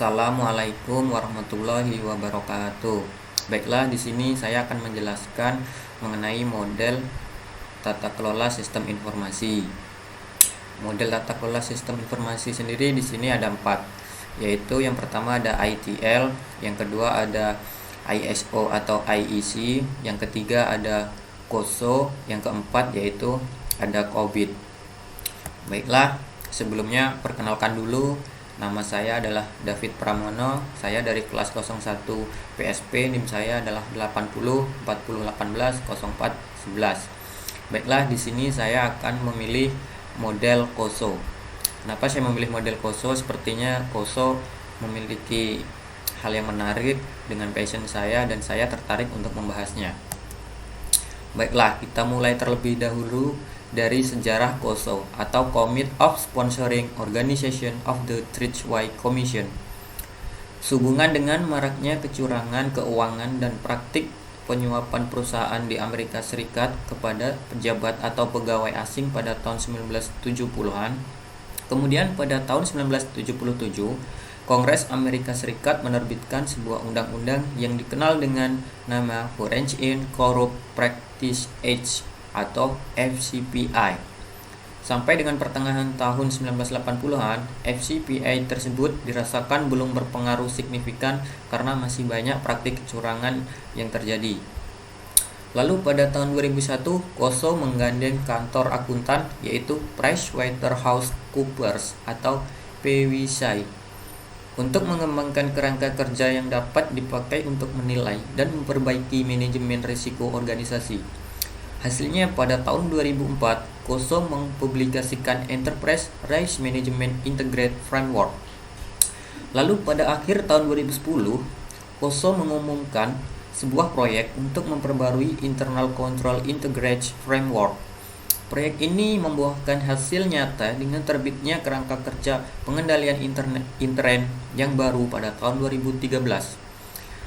Assalamualaikum warahmatullahi wabarakatuh. Baiklah, di sini saya akan menjelaskan mengenai model tata kelola sistem informasi. Model tata kelola sistem informasi sendiri di sini ada 4, yaitu yang pertama ada ITL, yang kedua ada ISO atau IEC, yang ketiga ada COSO, yang keempat yaitu ada COVID. Baiklah, sebelumnya perkenalkan dulu. Nama saya adalah David Pramono, saya dari kelas 01 PSP, NIM saya adalah 80 40 18 04 11. Baiklah, di sini saya akan memilih model COSO. Kenapa saya memilih model COSO? Sepertinya COSO memiliki hal yang menarik dengan passion saya dan saya tertarik untuk membahasnya. Baiklah, kita mulai terlebih dahulu dari sejarah COSO atau Committee of Sponsoring Organization of the Tirchway Commission. Sehubungan dengan maraknya kecurangan keuangan dan praktik penyuapan perusahaan di Amerika Serikat kepada pejabat atau pegawai asing pada tahun 1970-an, kemudian pada tahun 1977, Kongres Amerika Serikat menerbitkan sebuah undang-undang yang dikenal dengan nama Foreign Corrupt Practice Act atau FCPA. Sampai dengan pertengahan tahun 1980-an, FCPA tersebut dirasakan belum berpengaruh signifikan karena masih banyak praktik kecurangan yang terjadi. Lalu pada tahun 2001, COSO menggandeng kantor akuntan yaitu PricewaterhouseCoopers atau PwC untuk mengembangkan kerangka kerja yang dapat dipakai untuk menilai dan memperbaiki manajemen risiko organisasi. Hasilnya pada tahun 2004, COSO mempublikasikan Enterprise Risk Management Integrated Framework. Lalu pada akhir tahun 2010, COSO mengumumkan sebuah proyek untuk memperbarui Internal Control Integrated Framework. Proyek ini membuahkan hasil nyata dengan terbitnya kerangka kerja pengendalian intern yang baru pada tahun 2013.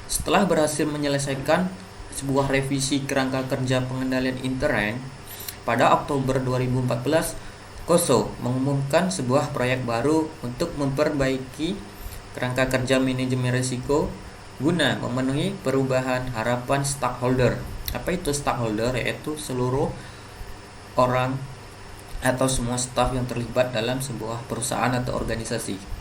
Setelah berhasil menyelesaikan sebuah revisi kerangka kerja pengendalian intern, pada Oktober 2014, COSO mengumumkan sebuah proyek baru untuk memperbaiki kerangka kerja manajemen risiko guna memenuhi perubahan harapan stakeholder. Apa itu stakeholder? Yaitu seluruh orang atau semua staf yang terlibat dalam sebuah perusahaan atau organisasi.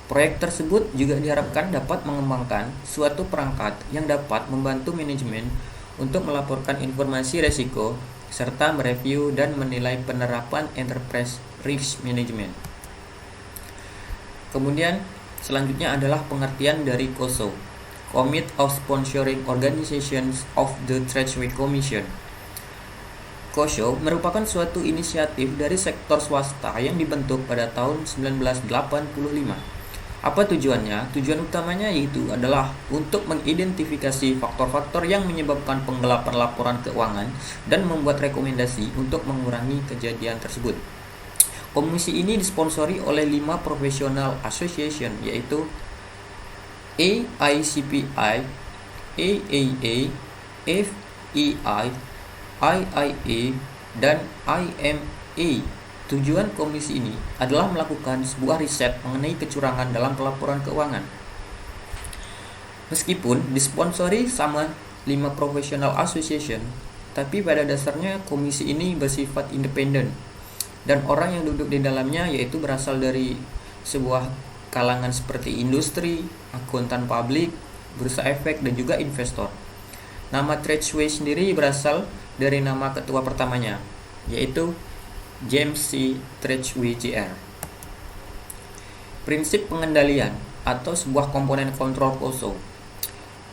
Proyek tersebut juga diharapkan dapat mengembangkan suatu perangkat yang dapat membantu manajemen untuk melaporkan informasi risiko serta mereview dan menilai penerapan Enterprise Risk Management. Kemudian selanjutnya adalah pengertian dari COSO, Committee of Sponsoring Organizations of the Tirchway Commission. COSO merupakan suatu inisiatif dari sektor swasta yang dibentuk pada tahun 1985. Apa tujuannya? Tujuan utamanya yaitu adalah untuk mengidentifikasi faktor-faktor yang menyebabkan penggelapan laporan keuangan dan membuat rekomendasi untuk mengurangi kejadian tersebut. Komisi ini disponsori oleh 5 professional association yaitu AICPI, AAA, FEI, IIA, dan IMA. Tujuan komisi ini adalah melakukan sebuah riset mengenai kecurangan dalam pelaporan keuangan. Meskipun disponsori sama 5 professional association, tapi pada dasarnya komisi ini bersifat independen dan orang yang duduk di dalamnya yaitu berasal dari sebuah kalangan seperti industri, akuntan publik, bursa efek, dan juga investor. Nama Tirchway sendiri berasal dari nama ketua pertamanya, yaitu James C. Tirchway Jr. Prinsip pengendalian atau sebuah komponen kontrol COSO.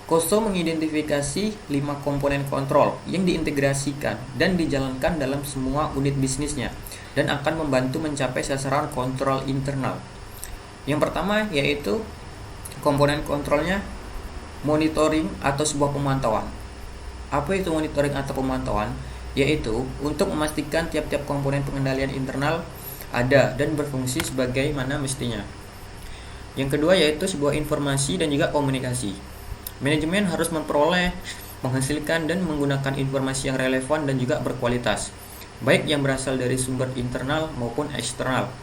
COSO mengidentifikasi 5 komponen kontrol yang diintegrasikan dan dijalankan dalam semua unit bisnisnya dan akan membantu mencapai sasaran kontrol internal. Yang pertama yaitu komponen kontrolnya monitoring atau sebuah pemantauan. Apa itu monitoring atau pemantauan? Yaitu untuk memastikan tiap-tiap komponen pengendalian internal ada dan berfungsi sebagaimana mestinya. Yang kedua yaitu sebuah informasi dan juga komunikasi. Manajemen harus memperoleh, menghasilkan, dan menggunakan informasi yang relevan dan juga berkualitas, baik yang berasal dari sumber internal maupun eksternal.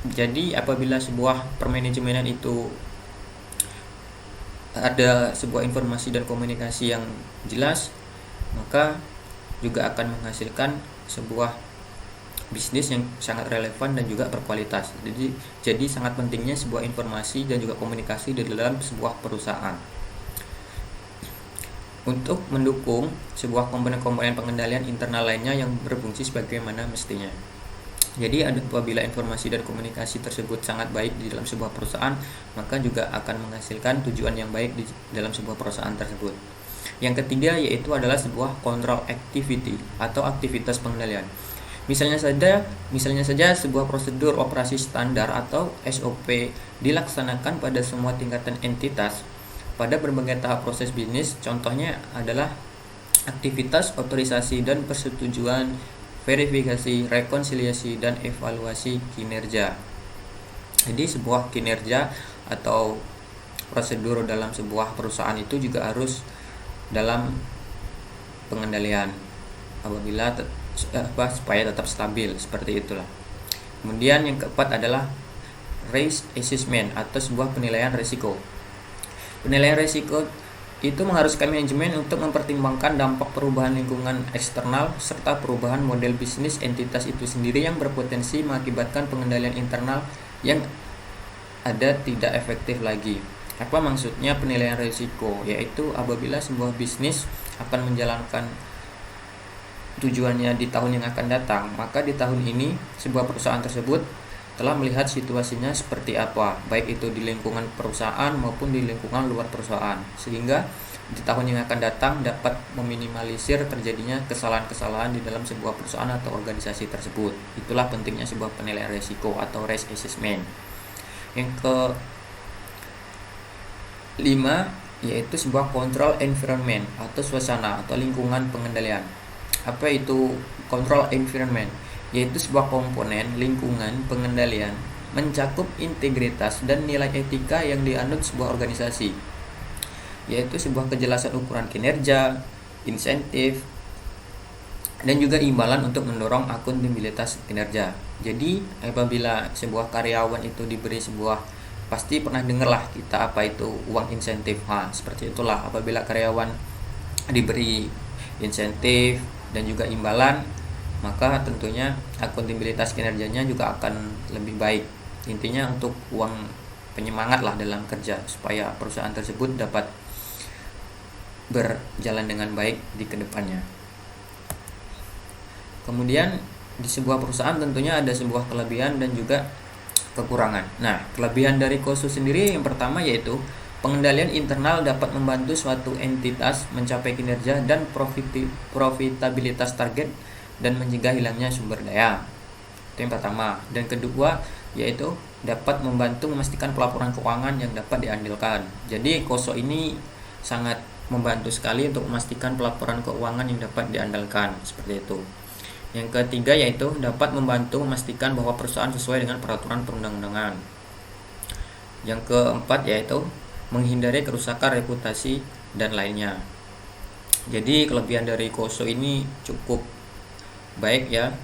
Jadi apabila sebuah permanajemenan itu ada sebuah informasi dan komunikasi yang jelas, maka juga akan menghasilkan sebuah bisnis yang sangat relevan dan juga berkualitas. Jadi sangat pentingnya sebuah informasi dan juga komunikasi di dalam sebuah perusahaan untuk mendukung sebuah komponen-komponen pengendalian internal lainnya yang berfungsi sebagaimana mestinya. Jadi apabila informasi dan komunikasi tersebut sangat baik di dalam sebuah perusahaan, maka juga akan menghasilkan tujuan yang baik di dalam sebuah perusahaan tersebut. Yang ketiga yaitu adalah sebuah control activity atau aktivitas pengendalian. Misalnya saja sebuah prosedur operasi standar atau SOP dilaksanakan pada semua tingkatan entitas pada berbagai tahap proses bisnis. Contohnya adalah aktivitas otorisasi dan persetujuan, verifikasi, rekonsiliasi, dan evaluasi kinerja. Jadi sebuah kinerja atau prosedur dalam sebuah perusahaan itu juga harus dalam pengendalian supaya tetap stabil, seperti itulah. Kemudian yang keempat adalah risk assessment atau sebuah penilaian risiko. Penilaian risiko itu mengharuskan manajemen untuk mempertimbangkan dampak perubahan lingkungan eksternal serta perubahan model bisnis entitas itu sendiri yang berpotensi mengakibatkan pengendalian internal yang ada tidak efektif lagi. Apa maksudnya penilaian risiko? Yaitu apabila sebuah bisnis akan menjalankan tujuannya di tahun yang akan datang, maka di tahun ini sebuah perusahaan tersebut telah melihat situasinya seperti apa, baik itu di lingkungan perusahaan maupun di lingkungan luar perusahaan, sehingga di tahun yang akan datang dapat meminimalisir terjadinya kesalahan-kesalahan di dalam sebuah perusahaan atau organisasi tersebut. Itulah pentingnya sebuah penilaian risiko atau risk assessment. Yang kelima yaitu sebuah control environment atau suasana atau lingkungan pengendalian. Apa itu control environment? Yaitu sebuah komponen lingkungan pengendalian mencakup integritas dan nilai etika yang dianut sebuah organisasi, yaitu sebuah kejelasan ukuran kinerja, insentif, dan juga imbalan untuk mendorong akuntabilitas kinerja. Jadi apabila sebuah karyawan itu diberi sebuah, pasti pernah dengar lah kita apa itu uang insentif. Seperti itulah apabila karyawan diberi insentif dan juga imbalan, maka tentunya akuntabilitas kinerjanya juga akan lebih baik. Intinya untuk uang penyemangat lah dalam kerja supaya perusahaan tersebut dapat berjalan dengan baik di kedepannya. Kemudian di sebuah perusahaan tentunya ada sebuah kelebihan dan juga kekurangan. Nah, kelebihan dari KOSO sendiri yang pertama yaitu pengendalian internal dapat membantu suatu entitas mencapai kinerja dan profitabilitas target dan mencegah hilangnya sumber daya. Itu yang pertama. Dan kedua yaitu dapat membantu memastikan pelaporan keuangan yang dapat diandalkan. Jadi KOSO ini sangat membantu sekali untuk memastikan pelaporan keuangan yang dapat diandalkan, seperti itu. Yang ketiga yaitu dapat membantu memastikan bahwa perusahaan sesuai dengan peraturan perundang-undangan. Yang keempat yaitu menghindari kerusakan reputasi dan lainnya. Jadi kelebihan dari KOSO ini cukup baik ya.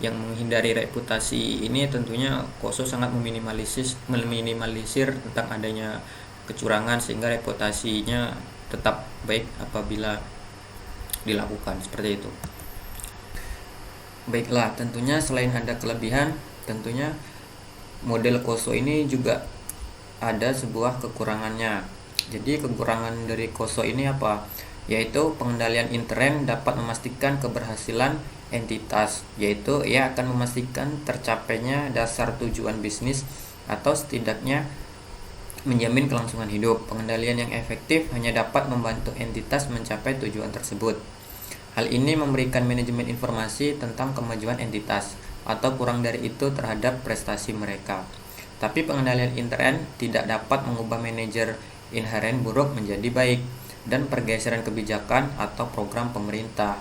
Yang menghindari reputasi ini tentunya KOSO sangat meminimalisir tentang adanya kecurangan sehingga reputasinya tetap baik apabila dilakukan, seperti itu. Baiklah, tentunya selain ada kelebihan, tentunya model KOSO ini juga ada sebuah kekurangannya. Jadi kekurangan dari KOSO ini apa? Yaitu pengendalian intern dapat memastikan keberhasilan entitas, yaitu ia akan memastikan tercapainya dasar tujuan bisnis atau setidaknya menjamin kelangsungan hidup. Pengendalian yang efektif hanya dapat membantu entitas mencapai tujuan tersebut. Hal ini memberikan manajemen informasi tentang kemajuan entitas atau kurang dari itu terhadap prestasi mereka. Tapi pengendalian intern tidak dapat mengubah manajer inheren buruk menjadi baik dan pergeseran kebijakan atau program pemerintah.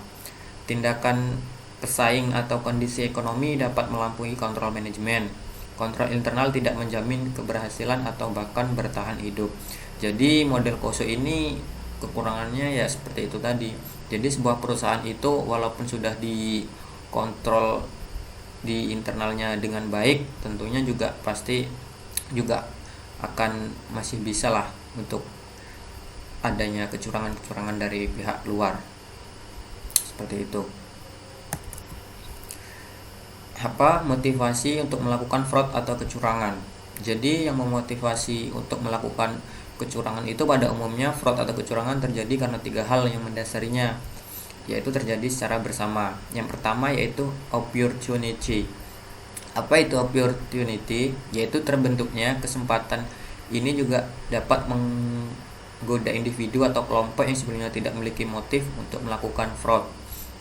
Tindakan pesaing atau kondisi ekonomi dapat melampaui kontrol manajemen. Kontrol internal tidak menjamin keberhasilan atau bahkan bertahan hidup. Jadi model KOSO ini kekurangannya ya seperti itu tadi. Jadi sebuah perusahaan itu walaupun sudah dikontrol di internalnya dengan baik, tentunya juga pasti juga akan masih bisa lah untuk adanya kecurangan-kecurangan dari pihak luar. Seperti itu. Apa motivasi untuk melakukan fraud atau kecurangan? Jadi yang memotivasi untuk melakukan kecurangan itu pada umumnya fraud atau kecurangan terjadi karena 3 hal yang mendasarinya, yaitu terjadi secara bersama. Yang pertama yaitu opportunity. Apa itu opportunity? Yaitu terbentuknya kesempatan. Ini juga dapat menggoda individu atau kelompok yang sebenarnya tidak memiliki motif untuk melakukan fraud.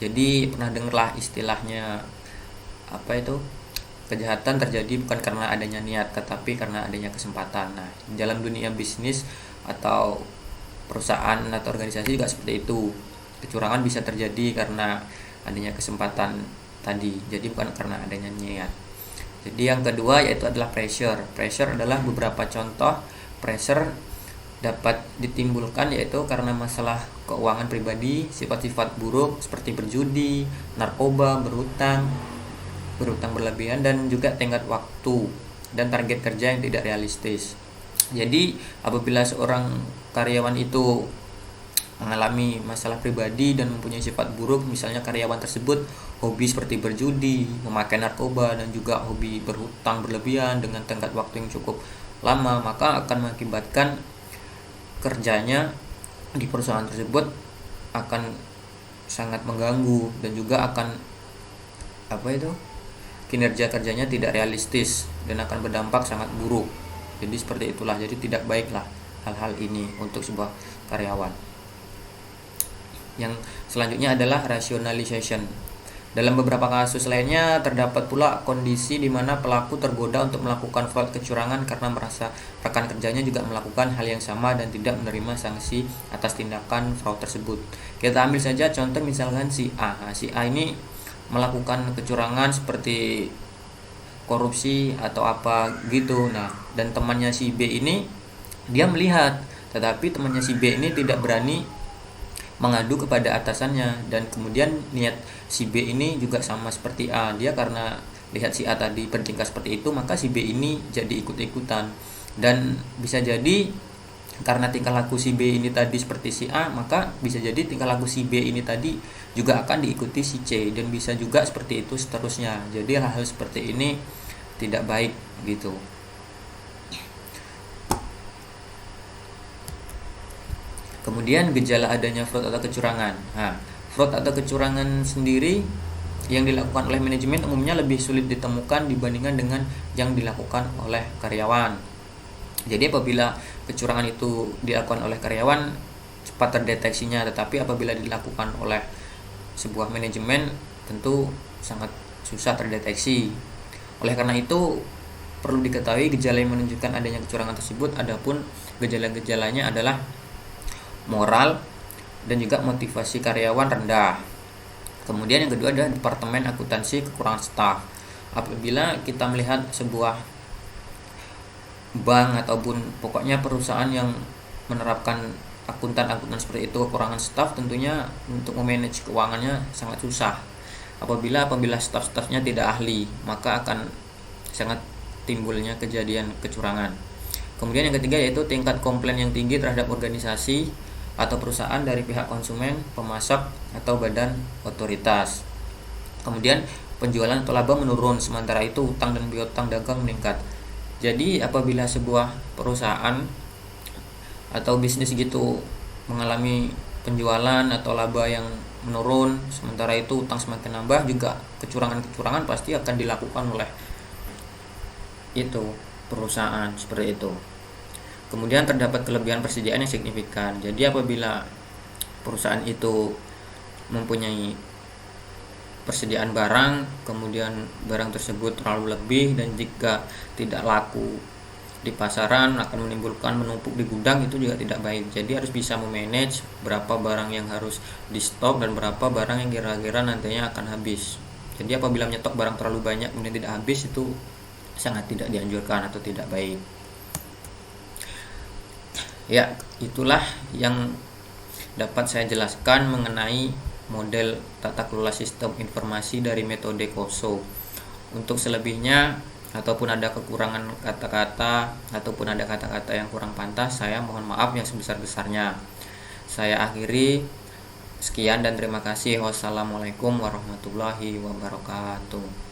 Jadi pernah dengarlah istilahnya apa itu, kejahatan terjadi bukan karena adanya niat tetapi karena adanya kesempatan. Nah, dalam dunia bisnis atau perusahaan atau organisasi juga seperti itu. Kecurangan bisa terjadi karena adanya kesempatan tadi, jadi bukan karena adanya niat. Jadi yang kedua yaitu adalah pressure. Pressure adalah beberapa contoh pressure dapat ditimbulkan, yaitu karena masalah keuangan pribadi, sifat-sifat buruk seperti berjudi, narkoba, berhutang berlebihan, dan juga tenggat waktu dan target kerja yang tidak realistis. Jadi apabila seorang karyawan itu mengalami masalah pribadi dan mempunyai sifat buruk, misalnya karyawan tersebut hobi seperti berjudi, memakai narkoba, dan juga hobi berhutang berlebihan dengan tenggat waktu yang cukup lama, maka akan mengakibatkan kerjanya di perusahaan tersebut akan sangat mengganggu dan juga akan kinerja kerjanya tidak realistis dan akan berdampak sangat buruk. Jadi seperti itulah, jadi tidak baiklah hal-hal ini untuk sebuah karyawan. Yang selanjutnya adalah rationalization. Dalam beberapa kasus lainnya terdapat pula kondisi di mana pelaku tergoda untuk melakukan fraud kecurangan karena merasa rekan kerjanya juga melakukan hal yang sama dan tidak menerima sanksi atas tindakan fraud tersebut. Kita ambil saja contoh misalkan si A. Si A ini melakukan kecurangan seperti korupsi atau apa gitu. Nah, dan temannya si B ini dia melihat, tetapi temannya si B ini tidak berani mengadu kepada atasannya, dan kemudian niat si B ini juga sama seperti A. Dia karena lihat si A tadi bertingkah seperti itu, maka si B ini jadi ikut-ikutan, dan bisa jadi karena tingkah laku si B ini tadi seperti si A, maka bisa jadi tingkah laku si B ini tadi juga akan diikuti si C, dan bisa juga seperti itu seterusnya. Jadi hal-hal seperti ini tidak baik gitu. Kemudian gejala adanya fraud atau kecurangan. Nah, fraud atau kecurangan sendiri yang dilakukan oleh manajemen umumnya lebih sulit ditemukan dibandingkan dengan yang dilakukan oleh karyawan. Jadi apabila kecurangan itu dilakukan oleh karyawan cepat terdeteksinya, tetapi apabila dilakukan oleh sebuah manajemen tentu sangat susah terdeteksi. Oleh karena itu perlu diketahui gejala yang menunjukkan adanya kecurangan tersebut. Adapun gejala-gejalanya adalah moral dan juga motivasi karyawan rendah. Kemudian yang kedua adalah departemen akuntansi kekurangan staf. Apabila kita melihat sebuah bank ataupun pokoknya perusahaan yang menerapkan akuntan seperti itu kekurangan staf, tentunya untuk memanage keuangannya sangat susah. Apabila staf-stafnya tidak ahli, maka akan sangat timbulnya kejadian kecurangan. Kemudian yang ketiga yaitu tingkat komplain yang tinggi terhadap organisasi atau perusahaan dari pihak konsumen, pemasok atau badan otoritas. Kemudian penjualan atau laba menurun, sementara itu utang dan piutang dagang meningkat. Jadi apabila sebuah perusahaan atau bisnis gitu mengalami penjualan atau laba yang menurun, sementara itu utang semakin nambah, juga kecurangan-kecurangan pasti akan dilakukan oleh itu perusahaan seperti itu. Kemudian terdapat kelebihan persediaan yang signifikan. Jadi apabila perusahaan itu mempunyai persediaan barang, kemudian barang tersebut terlalu lebih dan jika tidak laku di pasaran akan menimbulkan menumpuk di gudang, itu juga tidak baik. Jadi harus bisa memanage berapa barang yang harus di stok dan berapa barang yang kira-kira nantinya akan habis. Jadi apabila menyetok barang terlalu banyak kemudian tidak habis, itu sangat tidak dianjurkan atau tidak baik. Ya, itulah yang dapat saya jelaskan mengenai model tata kelola sistem informasi dari metode KOSO. Untuk selebihnya ataupun ada kekurangan kata-kata ataupun ada kata-kata yang kurang pantas, saya mohon maaf yang sebesar-besarnya. Saya akhiri, sekian dan terima kasih. Wassalamualaikum warahmatullahi wabarakatuh.